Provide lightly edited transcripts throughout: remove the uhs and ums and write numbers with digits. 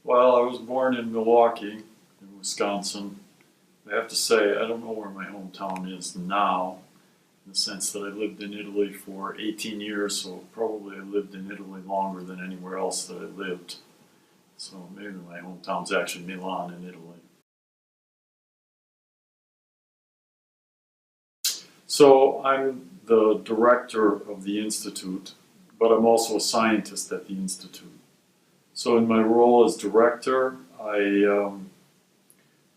Well, I was born in Milwaukee, in Wisconsin. I have to say, I don't know where my hometown is now, in the sense that I lived in Italy for 18 years, so probably I lived in Italy longer than anywhere else that I lived. So maybe my hometown's actually Milan in Italy. So I'm the director of the Institute, but I'm also a scientist at the Institute. So in my role as director, I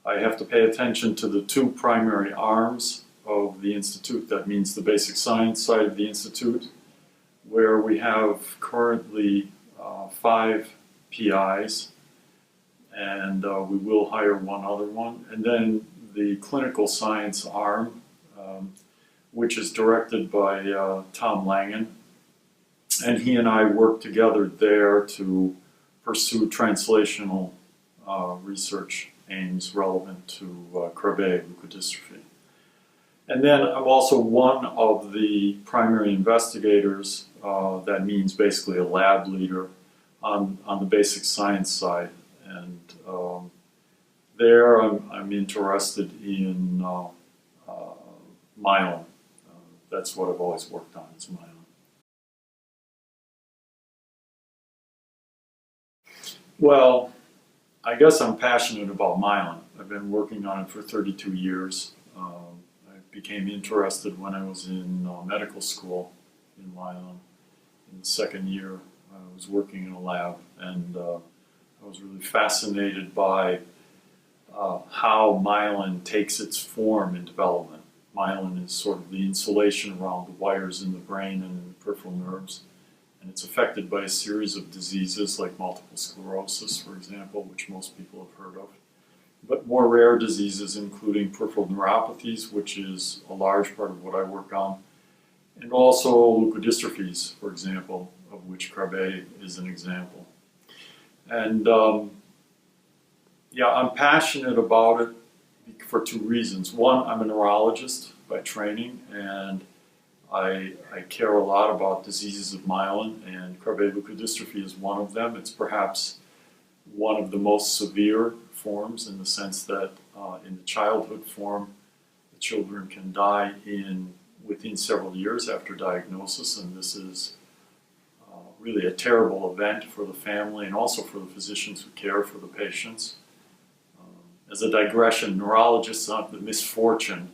have to pay attention to the two primary arms of the Institute. That means the basic science side of the Institute, where we have currently 5 PIs, and we will hire one other one. And then the clinical science arm, which is directed by Tom Langen. And he and I work together there to pursue translational research aims relevant to Krabbe leukodystrophy. And then I'm also one of the primary investigators, that means basically a lab leader on the basic science side. And there I'm interested in myelin. That's what I've always worked on, is myelin. Well, I guess I'm passionate about myelin. I've been working on it for 32 years. I became interested when I was in medical school in myelin. In the second year, I was working in a lab, and I was really fascinated by how myelin takes its form in development. Myelin is sort of the insulation around the wires in the brain and in the peripheral nerves. And it's affected by a series of diseases like multiple sclerosis, for example, which most people have heard of. But more rare diseases, including peripheral neuropathies, which is a large part of what I work on, and also leukodystrophies, for example, of which Krabbe is an example. And yeah, I'm passionate about it for 2 reasons. One, I'm a neurologist by training, and I care a lot about diseases of myelin, and Krabbe leukodystrophy is one of them. It's perhaps one of the most severe forms, in the sense that in the childhood form, the children can die within several years after diagnosis, and this is really a terrible event for the family and also for the physicians who care for the patients. As a digression, neurologists have the misfortune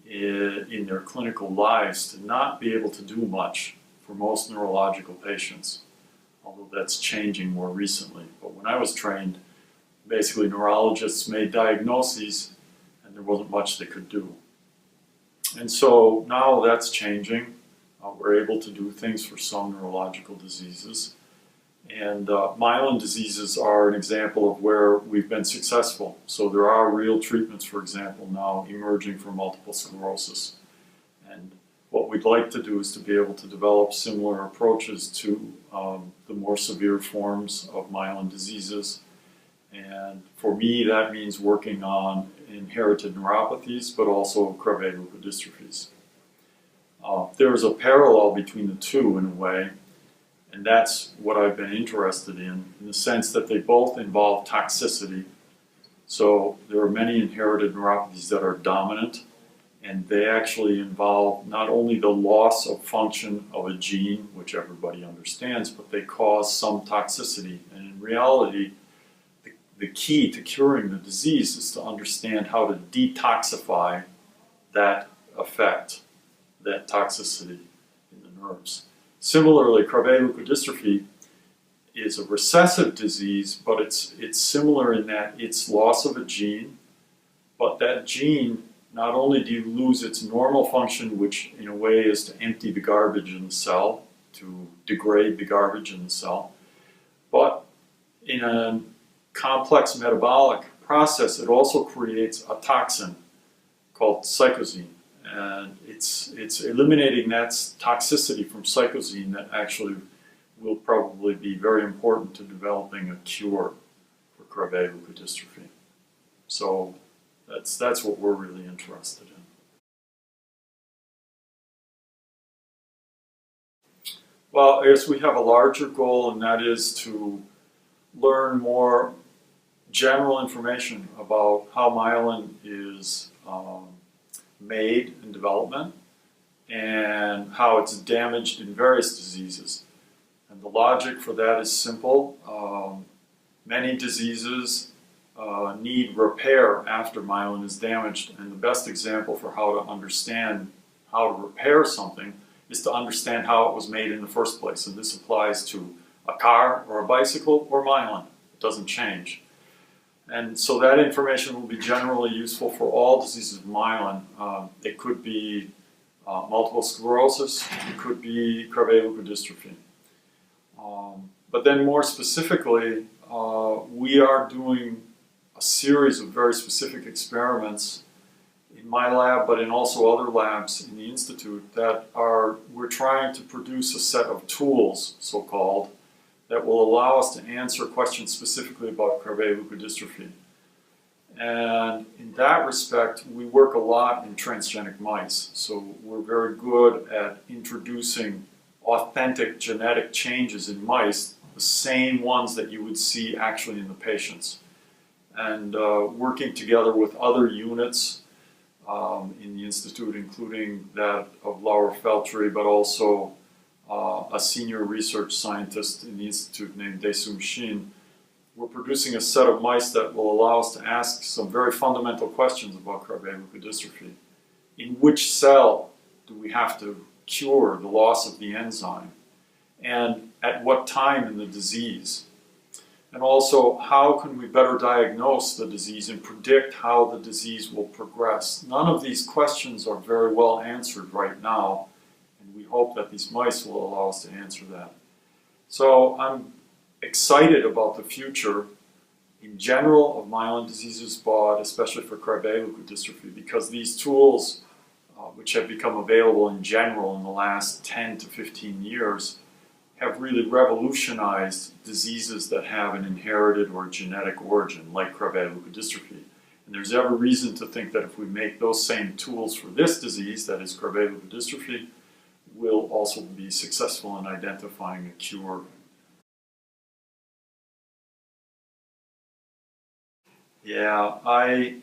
in their clinical lives to not be able to do much for most neurological patients, although that's changing more recently. But when I was trained, basically neurologists made diagnoses and there wasn't much they could do. And so now that's changing. We're able to do things for some neurological diseases. And myelin diseases are an example of where we've been successful. So there are real treatments, for example, now emerging for multiple sclerosis. And what we'd like to do is to be able to develop similar approaches to the more severe forms of myelin diseases. And for me, that means working on inherited neuropathies, but also Krabbe leukodystrophies. There's a parallel between the two in a way. And that's what I've been interested in the sense that they both involve toxicity. So there are many inherited neuropathies that are dominant, and they actually involve not only the loss of function of a gene, which everybody understands, but they cause some toxicity. And in reality, the key to curing the disease is to understand how to detoxify that effect, that toxicity in the nerves. Similarly, Krabbe leukodystrophy is a recessive disease, but it's similar in that it's loss of a gene, but that gene, not only do you lose its normal function, which in a way is to empty the garbage in the cell, to degrade the garbage in the cell, but in a complex metabolic process, it also creates a toxin called cyclozine. And it's eliminating that toxicity from cyclozine that actually will probably be very important to developing a cure for Krabbe leukodystrophy. So that's what we're really interested in. Well, I guess we have a larger goal, and that is to learn more general information about how myelin is made in development and how it's damaged in various diseases. And the logic for that is simple. Many diseases need repair after myelin is damaged, and the best example for how to understand how to repair something is to understand how it was made in the first place. And this applies to a car or a bicycle or myelin. It doesn't change. And so that information will be generally useful for all diseases of myelin. It could be multiple sclerosis, it could be Krabbe-Leukodystrophy. But then more specifically, we are doing a series of very specific experiments in my lab, but in also other labs in the Institute we're trying to produce a set of tools, so-called, that will allow us to answer questions specifically about Krabbe-Leukodystrophy. And in that respect, we work a lot in transgenic mice. So we're very good at introducing authentic genetic changes in mice, the same ones that you would see actually in the patients. And working together with other units in the Institute, including that of Laura Feltri, but also a senior research scientist in the Institute named Daesum Shin, we're producing a set of mice that will allow us to ask some very fundamental questions about Krabbe-Leukodystrophy. In which cell do we have to cure the loss of the enzyme? And at what time in the disease? And also, how can we better diagnose the disease and predict how the disease will progress? None of these questions are very well answered right now, and we hope that these mice will allow us to answer that. So I'm excited about the future in general of myelin diseases, but especially for Krabbe-Leukodystrophy, because these tools, which have become available in general in the last 10 to 15 years, have really revolutionized diseases that have an inherited or genetic origin, like Krabbe-Leukodystrophy. And there's every reason to think that if we make those same tools for this disease, that is Krabbe-Leukodystrophy, we'll also be successful in identifying a cure. Yeah, I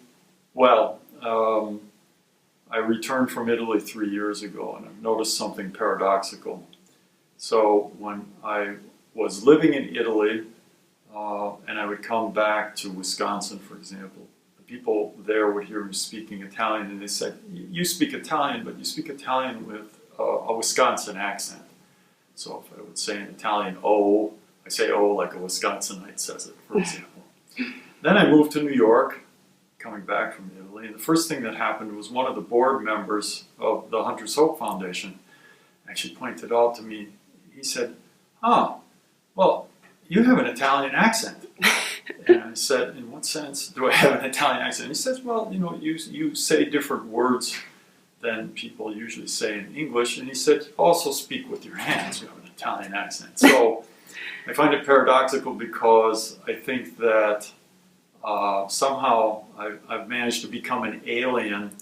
returned from Italy 3 years ago, and I've noticed something paradoxical. So when I was living in Italy, and I would come back to Wisconsin, for example, the people there would hear me speaking Italian, and they said, "You speak Italian, but you speak Italian with a Wisconsin accent." So if I would say in Italian, "oh," I say "oh" like a Wisconsinite says it, for example. Then I moved to New York, coming back from Italy, and the first thing that happened was one of the board members of the Hunter's Hope Foundation actually pointed out to me. He said, "Oh, well, you have an Italian accent." And I said, "In what sense do I have an Italian accent?" And he says, "Well, you say different words than people usually say in English." And he said, "You also speak with your hands. You have an Italian accent." So I find it paradoxical because I think that somehow I've managed to become an alien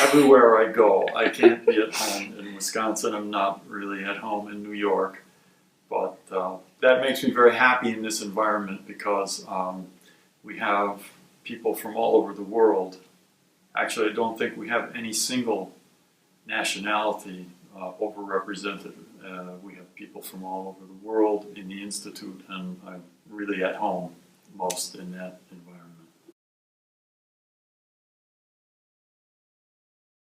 everywhere I go. I can't be at home in Wisconsin. I'm not really at home in New York. But that makes me very happy in this environment because we have people from all over the world. Actually, I don't think we have any single nationality overrepresented. We have people from all over the world in the Institute, and I'm really at home most in that environment.